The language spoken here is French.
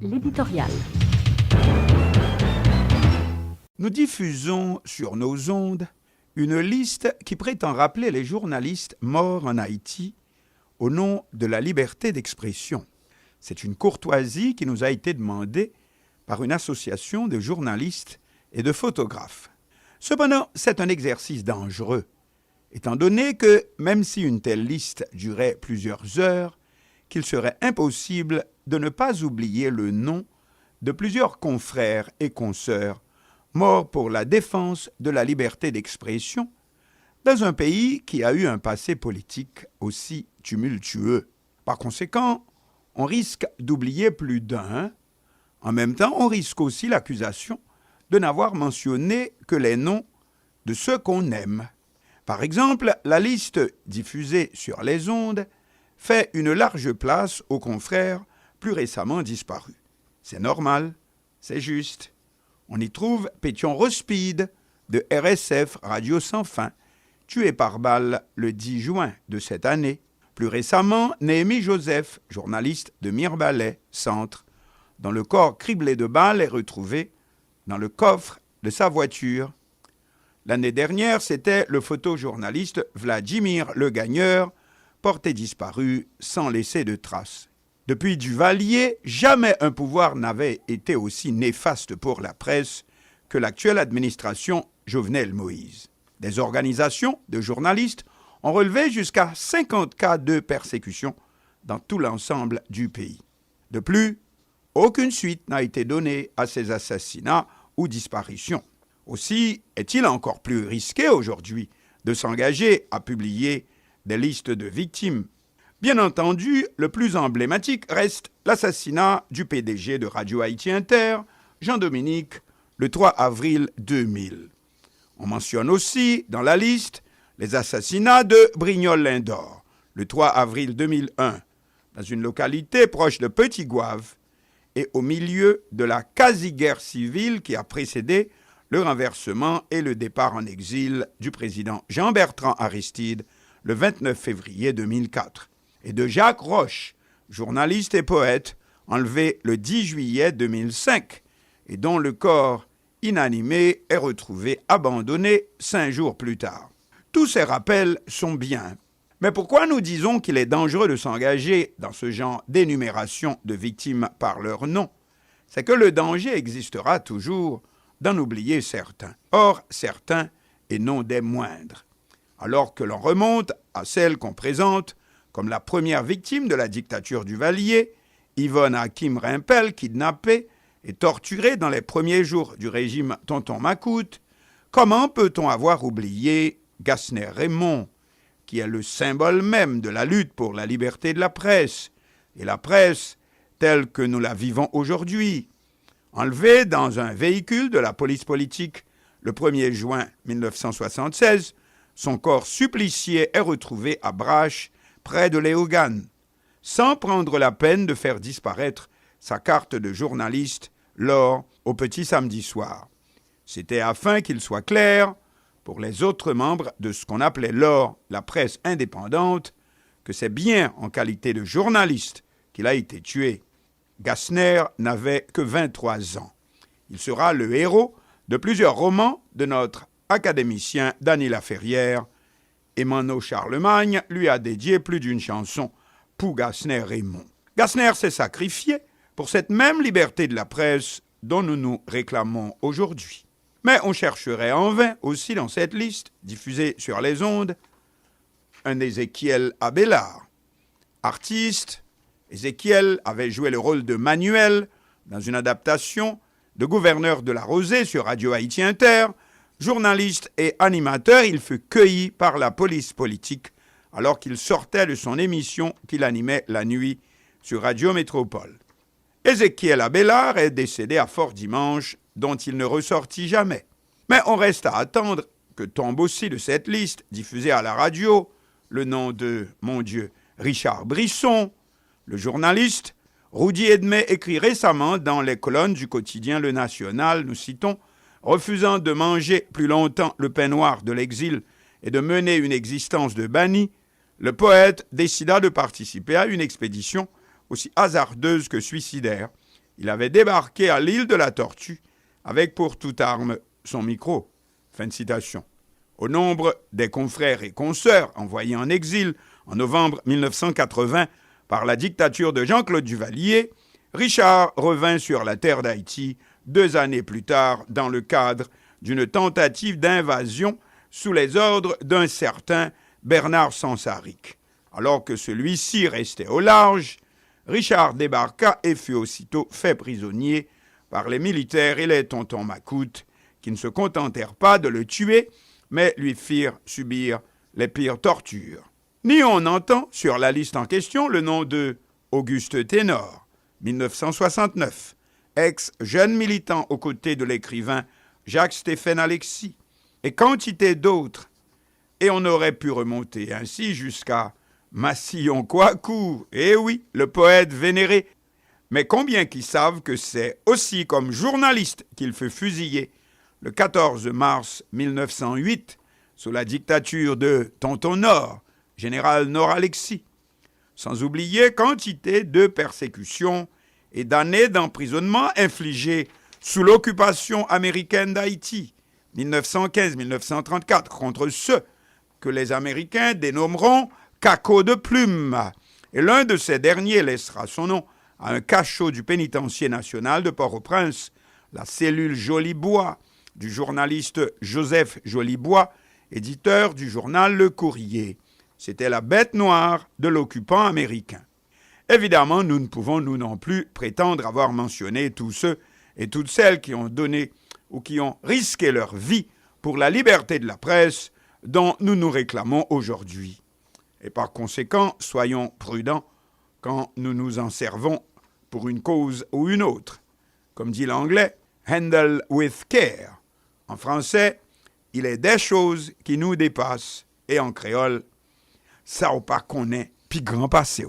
L'éditorial. Nous diffusons sur nos ondes une liste qui prétend rappeler les journalistes morts en Haïti au nom de la liberté d'expression. C'est une courtoisie qui nous a été demandée par une association de journalistes et de photographes. Cependant, c'est un exercice dangereux, étant donné que, même si une telle liste durait plusieurs heures, qu'il serait impossible de ne pas oublier le nom de plusieurs confrères et consoeurs morts pour la défense de la liberté d'expression dans un pays qui a eu un passé politique aussi tumultueux. Par conséquent, on risque d'oublier plus d'un. En même temps, on risque aussi l'accusation de n'avoir mentionné que les noms de ceux qu'on aime. Par exemple, la liste diffusée sur les ondes fait une large place aux confrères plus récemment disparus. C'est normal, c'est juste. On y trouve Pétion Rospide de RSF Radio Sans Fin, tué par balle le 10 juin de cette année. Plus récemment, Néhémie Joseph, journaliste de Mirbalais, Centre, dont le corps criblé de balles est retrouvé dans le coffre de sa voiture. L'année dernière, c'était le photojournaliste Vladimir Le Gagneur, porté disparu sans laisser de traces. Depuis Duvalier, jamais un pouvoir n'avait été aussi néfaste pour la presse que l'actuelle administration Jovenel Moïse. Des organisations de journalistes ont relevé jusqu'à 50 cas de persécution dans tout l'ensemble du pays. De plus, aucune suite n'a été donnée à ces assassinats ou disparitions. Aussi est-il encore plus risqué aujourd'hui de s'engager à publier des listes de victimes. Bien entendu, le plus emblématique reste l'assassinat du PDG de Radio Haïti Inter, Jean-Dominique, le 3 avril 2000. On mentionne aussi dans la liste les assassinats de Brignol-Lindor, le 3 avril 2001, dans une localité proche de Petit-Gouave et au milieu de la quasi-guerre civile qui a précédé le renversement et le départ en exil du président Jean-Bertrand Aristide le 29 février 2004, et de Jacques Roche, journaliste et poète, enlevé le 10 juillet 2005, et dont le corps inanimé est retrouvé abandonné 5 jours plus tard. Tous ces rappels sont bien. Mais pourquoi nous disons qu'il est dangereux de s'engager dans ce genre d'énumération de victimes par leur nom? C'est que le danger existera toujours d'en oublier certains. Or, certains, et non des moindres. Alors que l'on remonte à celle qu'on présente comme la première victime de la dictature Duvalier, Yvonne Hakim Rimpel, kidnappée et torturée dans les premiers jours du régime Tonton Macoute, comment peut-on avoir oublié Gassner Raymond, qui est le symbole même de la lutte pour la liberté de la presse, et la presse telle que nous la vivons aujourd'hui, enlevé dans un véhicule de la police politique le 1er juin 1976, son corps supplicié est retrouvé à Brache, près de Léogane, sans prendre la peine de faire disparaître sa carte de journaliste lors au petit samedi soir. C'était afin qu'il soit clair, pour les autres membres de ce qu'on appelait lors la presse indépendante, que c'est bien en qualité de journaliste qu'il a été tué. Gassner n'avait que 23 ans. Il sera le héros de plusieurs romans de notre académicien Dany Laferrière, et Mano Charlemagne lui a dédié plus d'une chanson pour Gassner Raymond. Gassner s'est sacrifié pour cette même liberté de la presse dont nous nous réclamons aujourd'hui. Mais on chercherait en vain aussi dans cette liste, diffusée sur les ondes, un Ézéchiel Abélard. Artiste, Ézéchiel avait joué le rôle de Manuel dans une adaptation de Gouverneur de la Rosée sur Radio Haïti Inter. Journaliste et animateur, il fut cueilli par la police politique alors qu'il sortait de son émission qu'il animait la nuit sur Radio Métropole. Ézéchiel Abélard est décédé à Fort-Dimanche, dont il ne ressortit jamais. Mais on reste à attendre que tombe aussi de cette liste, diffusée à la radio, le nom de, mon Dieu, Richard Brisson, le journaliste. Rudy Edmé écrit récemment dans les colonnes du quotidien Le National, nous citons, refusant de manger plus longtemps le pain noir de l'exil et de mener une existence de banni, le poète décida de participer à une expédition aussi hasardeuse que suicidaire. il avait débarqué à l'île de la Tortue avec pour toute arme son micro. Fin de citation. Au nombre des confrères et consoeurs envoyés en exil en novembre 1980 par la dictature de Jean-Claude Duvalier, Richard revint sur la terre d'Haïti 2 années plus tard dans le cadre d'une tentative d'invasion sous les ordres d'un certain Bernard Sansaric. Alors que celui-ci restait au large, Richard débarqua et fut aussitôt fait prisonnier par les militaires et les tontons macoutes, qui ne se contentèrent pas de le tuer, mais lui firent subir les pires tortures. Ni on entend sur la liste en question le nom de Auguste Ténor, 1969, ex-jeune militant aux côtés de l'écrivain Jacques-Stéphane Alexis, et quantité d'autres, et on aurait pu remonter ainsi jusqu'à Massillon Coicou, eh oui, le poète vénéré. Mais combien qui savent que c'est aussi comme journaliste qu'il fut fusillé le 14 mars 1908 sous la dictature de Tonton Nord, général Nord-Alexis, sans oublier quantité de persécutions et d'années d'emprisonnement infligées sous l'occupation américaine d'Haïti, 1915-1934, contre ceux que les Américains dénommeront cacots de plumes. Et l'un de ces derniers laissera son nom à un cachot du pénitencier national de Port-au-Prince, la cellule Jolibois, du journaliste Joseph Jolibois, éditeur du journal Le Courrier. C'était la bête noire de l'occupant américain. Évidemment, nous ne pouvons, nous non plus, prétendre avoir mentionné tous ceux et toutes celles qui ont donné ou qui ont risqué leur vie pour la liberté de la presse dont nous nous réclamons aujourd'hui. Et par conséquent, soyons prudents quand nous nous en servons pour une cause ou une autre. Comme dit l'anglais, « handle with care ». En français, il est des choses qui nous dépassent. Et en créole, ça ou pas qu'on est, puis grand passé.